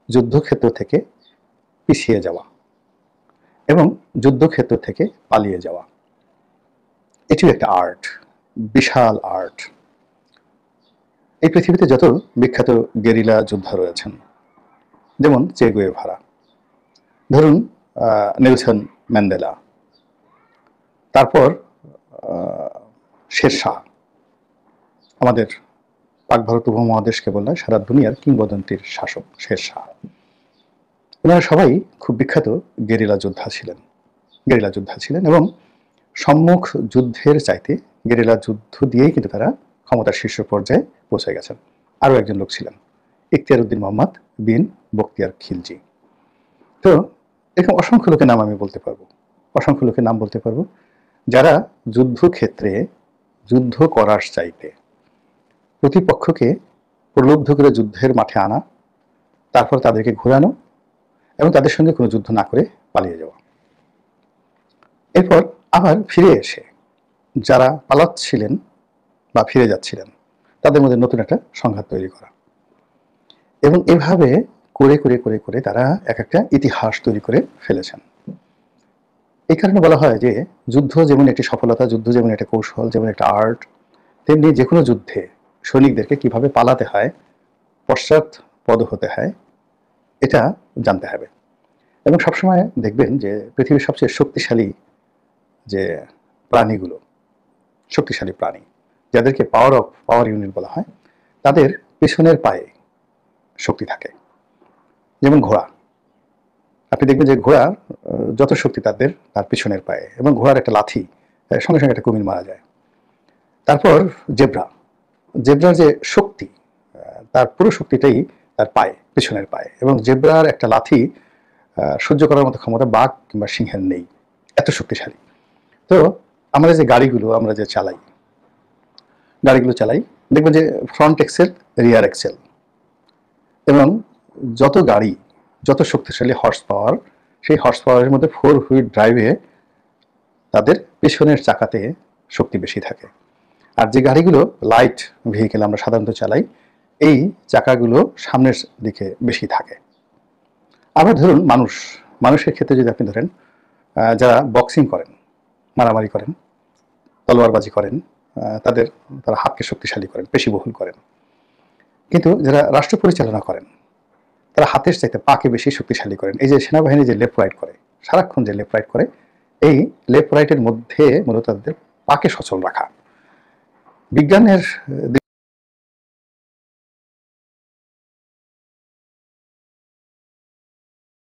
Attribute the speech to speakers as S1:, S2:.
S1: যুদ্ধক্ষেত্র থেকে পিছিয়ে যাওয়া এবং যুদ্ধক্ষেত্র থেকে পালিয়ে যাওয়া। এটিও একটা আর্ট, বিশাল আর্ট। এই পৃথিবীতে যত বিখ্যাত গেরিলা যোদ্ধা রয়েছেন, যেমন চে গুয়েভারা, ধরুন নেলসন ম্যান্ডেলা, তারপর শেরশাহ, আমাদের পাক ভারত উপমহাদেশকে বললে সারা দুনিয়ার কিংবদন্তির শাসক শেরশাহ। ওনারা সবাই খুব বিখ্যাত গেরিলা যোদ্ধা ছিলেন এবং সম্মুখ যুদ্ধের চাইতে গেরিলা যুদ্ধ দিয়েই কিন্তু তারা ক্ষমতার শীর্ষ পর্যায়ে পৌঁছে গেছেন। আরও একজন লোক ছিলেন, ইখতিয়ার উদ্দিন মোহাম্মদ বিন বখতিয়ার খিলজি। তো এরকম অসংখ্য লোকের নাম আমি বলতে পারবো, অসংখ্য লোকের নাম বলতে পারবো, যারা যুদ্ধক্ষেত্রে যুদ্ধ করার চাইতে প্রতিপক্ষকে প্রলুব্ধ করে যুদ্ধের মাঠে আনা, তারপর তাদেরকে ঘোরানো এবং তাদের সঙ্গে কোনো যুদ্ধ না করে পালিয়ে যাওয়া। এরপর আবার ফিরে এসে যারা পালাচ্ছিলেন বা ফিরে যাচ্ছিলেন তাদের মধ্যে নতুন একটা সংঘাত তৈরি করা, এবং এভাবে করে করে করে করে তারা এক একটা ইতিহাস তৈরি করে ফেলেছেন। এই কারণে বলা হয় যে যুদ্ধ যেমন একটি সফলতা, যুদ্ধ যেমন একটা কৌশল, যেমন একটা আর্ট, তেমনি যে কোনো যুদ্ধে সৈনিকদেরকে কিভাবে পালাতে হয়, পশ্চাৎপদ হতে হয়, এটা জানতে হবে। এবং সবসময় দেখবেন যে পৃথিবীর সবচেয়ে শক্তিশালী যে প্রাণীগুলো, শক্তিশালী প্রাণী যাদেরকে পাওয়ার ইউনিট বলা হয়, তাদের পেছনের পায়ে শক্তি থাকে। যেমন ঘোড়া, আপনি দেখবেন যে ঘোড়া যত শক্তি তার পিছনের পায়ে, এবং ঘোড়ার একটা লাথি সঙ্গে সঙ্গে একটা কুমির মারা যায়। তারপর জেব্রার যে শক্তি, তার পুরো শক্তিটাই তার পায়ে, পিছনের পায়ে, এবং জেব্রার একটা লাথি সহ্য করার মতো ক্ষমতা বাঘ কিংবা সিংহের নেই, এত শক্তিশালী। তো আমরা যে গাড়িগুলো আমরা যে চালাই, দেখবেন যে ফ্রন্ট এক্সেল, রিয়ার এক্সেল, এবং যত গাড়ি যত শক্তিশালী হর্স পাওয়ার, সেই হর্স পাওয়ারের মধ্যে 4 হুইল ড্রাইভে তাদের পেছনের চাকাতে শক্তি বেশি থাকে। আর যে গাড়িগুলো লাইট ভেহিকেল আমরা সাধারণত চালাই, এই চাকাগুলো সামনের দিকে বেশি থাকে। আবার ধরুন মানুষের ক্ষেত্রে যদি আপনি ধরেন, যারা বক্সিং করেন, মারামারি করেন, তলোয়ারবাজি করেন, তারা হাতকে শক্তিশালী করেন, পেশিবহুল করেন। কিন্তু যারা রাষ্ট্র পরিচালনা করেন, তারা হাতের চাইতে পাকে বেশি শক্তিশালী করেন। এই যে সেনাবাহিনী যে লেফট রাইট করে, সারাক্ষণ যে লেফট রাইট করে, এই লেফট রাইটের মধ্যে মূলত তাদের পাকে সচল রাখা। বিজ্ঞানের